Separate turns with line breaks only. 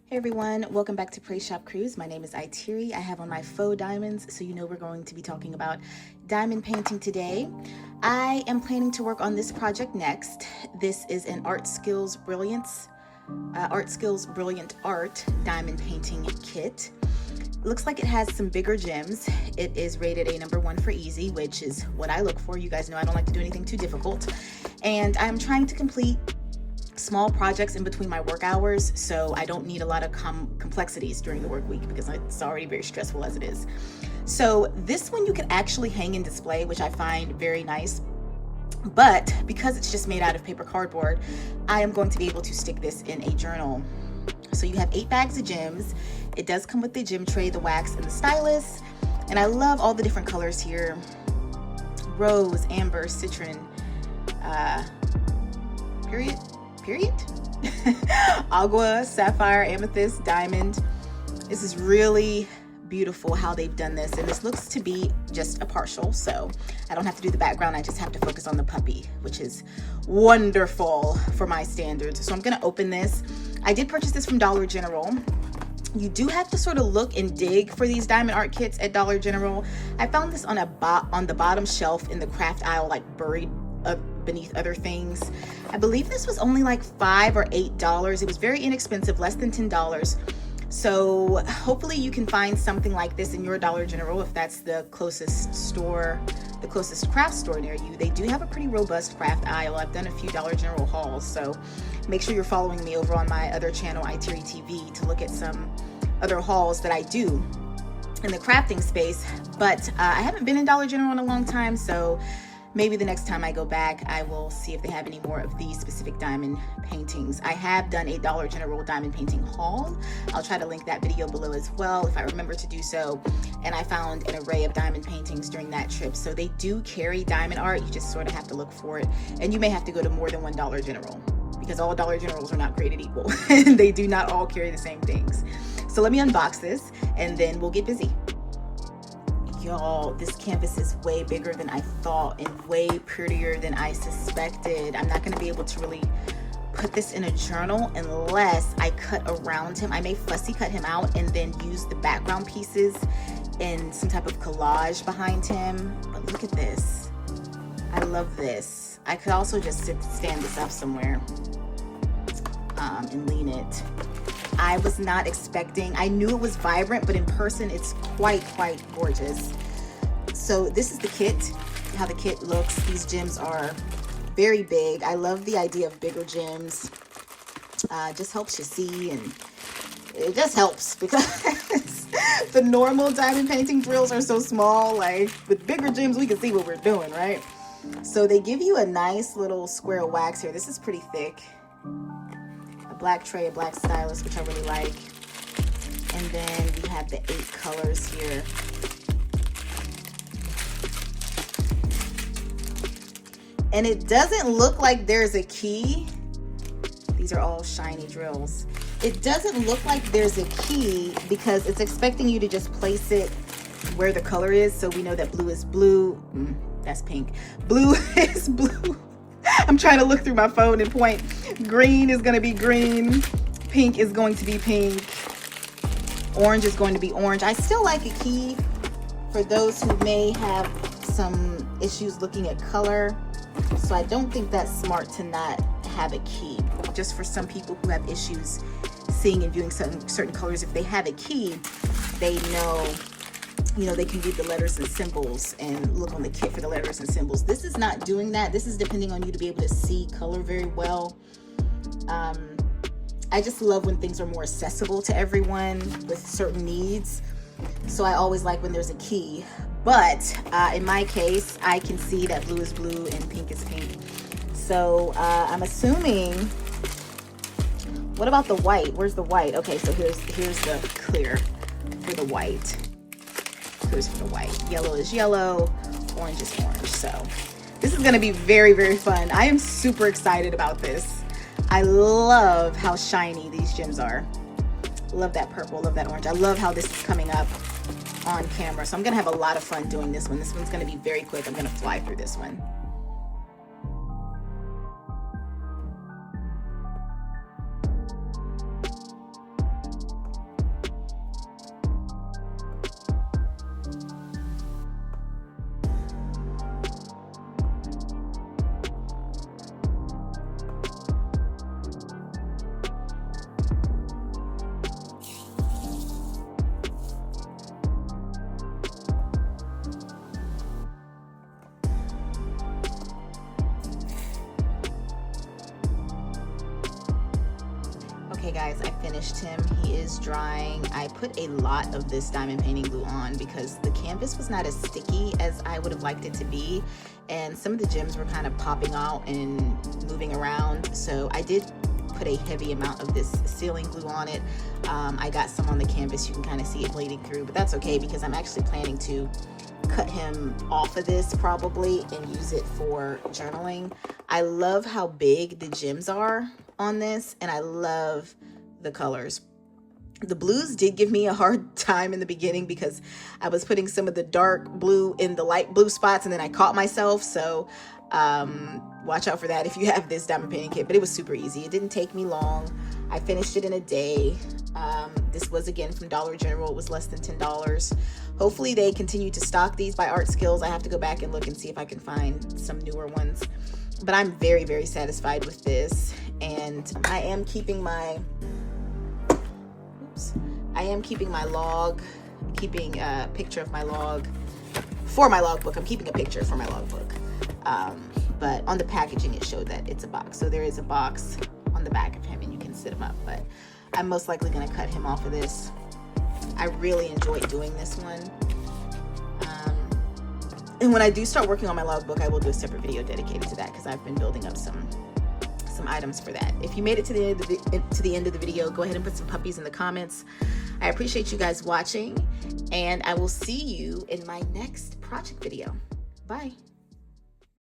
Hey everyone, welcome back to Praise Shop Cruise. My name is Itiri. I have on my faux diamonds, so you know we're going to be talking about diamond painting today. I am planning to work on this project next. This is an Art Skills Brilliant Art diamond painting kit. Looks like it has some bigger gems. It is rated a number 1 for easy, which is what I look for. You guys know I don't like to do anything too difficult. And I'm trying to complete small projects in between my work hours, so I don't need a lot of complexities during the work week because it's already very stressful as it is. So this one you can actually hang and display, which I find very nice. But because it's just made out of paper cardboard, I am going to be able to stick this in a journal. So you have 8 bags of gems. It does come with the gem tray, the wax, and the stylus. And I love all the different colors here. Rose, amber, citron, period, agua, sapphire, amethyst, diamond. This is really beautiful how they've done this, and this looks to be just a partial, so I don't have to do the background. I just have to focus on the puppy, which is wonderful for my standards. So I'm gonna open this. I did purchase this from Dollar General. You do have to sort of look and dig for these diamond art kits at Dollar General. I found this on the bottom shelf in the craft aisle, like buried beneath other things. I believe this was only like $5 or $8. It was very inexpensive, less than $10. So hopefully you can find something like this in your Dollar General if that's the closest store, the closest craft store near you. They do have a pretty robust craft aisle. I've done a few Dollar General hauls, so make sure you're following me over on my other channel, Itiri TV, to look at some other hauls that I do in the crafting space. But I haven't been in Dollar General in a long time, so maybe the next time I go back, I will see if they have any more of these specific diamond paintings. I have done a Dollar General diamond painting haul. I'll try to link that video below as well if I remember to do so. And I found an array of diamond paintings during that trip. So they do carry diamond art. You just sort of have to look for it. And you may have to go to more than one Dollar General because all Dollar Generals are not created equal. And they do not all carry the same things. So let me unbox this and then we'll get busy. Y'all, this canvas is way bigger than I thought and way prettier than I suspected. I'm not going to be able to really put this in a journal unless I cut around him. I may fussy cut him out and then use the background pieces in some type of collage behind him. But look at this. I love this. I could also just stand this up somewhere and lean it. I was not expecting, I knew it was vibrant, but in person it's quite gorgeous. So this is the kit, how the kit looks. These gems are very big. I love the idea of bigger gems. Just helps you see, and it just helps because the normal diamond painting drills are so small. Like with bigger gems, we can see what we're doing, right? So they give you a nice little square of wax here. This is pretty thick. Black tray, a black stylus, which I really like. And then we have the 8 colors here. And it doesn't look like there's a key. These are all shiny drills. It doesn't look like there's a key because it's expecting you to just place it where the color is. So we know that blue is blue. That's pink. Blue is blue. I'm trying to look through my phone and point. Green is going to be green. Pink is going to be pink. Orange is going to be orange. I still like a key for those who may have some issues looking at color. So I don't think that's smart to not have a key. Just for some people who have issues seeing and viewing certain colors, if they have a key, they know, they can read the letters and symbols and look on the kit for the letters and symbols. This is not doing that. This is depending on you to be able to see color very well. I just love when things are more accessible to everyone with certain needs. So I always like when there's a key. But in my case, I can see that blue is blue and pink is pink. So I'm assuming, what about the white? Where's the white? Okay, so here's the clear for the white. Here's for the white. Yellow is yellow, orange is orange. So this is gonna be very fun. I am super excited about this. I love how shiny these gems are. Love that purple, love that orange. I love how this is coming up on camera. So I'm gonna have a lot of fun doing this one. This one's gonna be very quick. I'm gonna fly through this one. Okay guys, I finished him. He is drying. I put a lot of this diamond painting glue on because the canvas was not as sticky as I would have liked it to be, and some of the gems were kind of popping out and moving around, so I did put a heavy amount of this sealing glue on it. I got some on the canvas. You can kind of see it bleeding through, but that's okay because I'm actually planning to cut him off of this probably and use it for journaling. I love how big the gems are on this, and I love the colors. The blues did give me a hard time in the beginning because I was putting some of the dark blue in the light blue spots, and then I caught myself, so watch out for that if you have this diamond painting kit. But it was super easy. It didn't take me long. I finished it in a day. This was again from Dollar General. It was less than $10. Hopefully they continue to stock these by Art Skills. I have to go back and look and see if I can find some newer ones, but I'm very, very satisfied with this. And I am keeping my log, keeping a picture of my log for my logbook. I'm keeping a picture for my logbook, but on the packaging it showed that it's a box, so there is a box on the back of him and you can sit him up. But I'm most likely going to cut him off of this. I really enjoyed doing this one, and when I do start working on my logbook, I will do a separate video dedicated to that because I've been building up some items for that. If you made it to the end of the video, go ahead and put some puppies in the comments. I appreciate you guys watching, and I will see you in my next project video. Bye.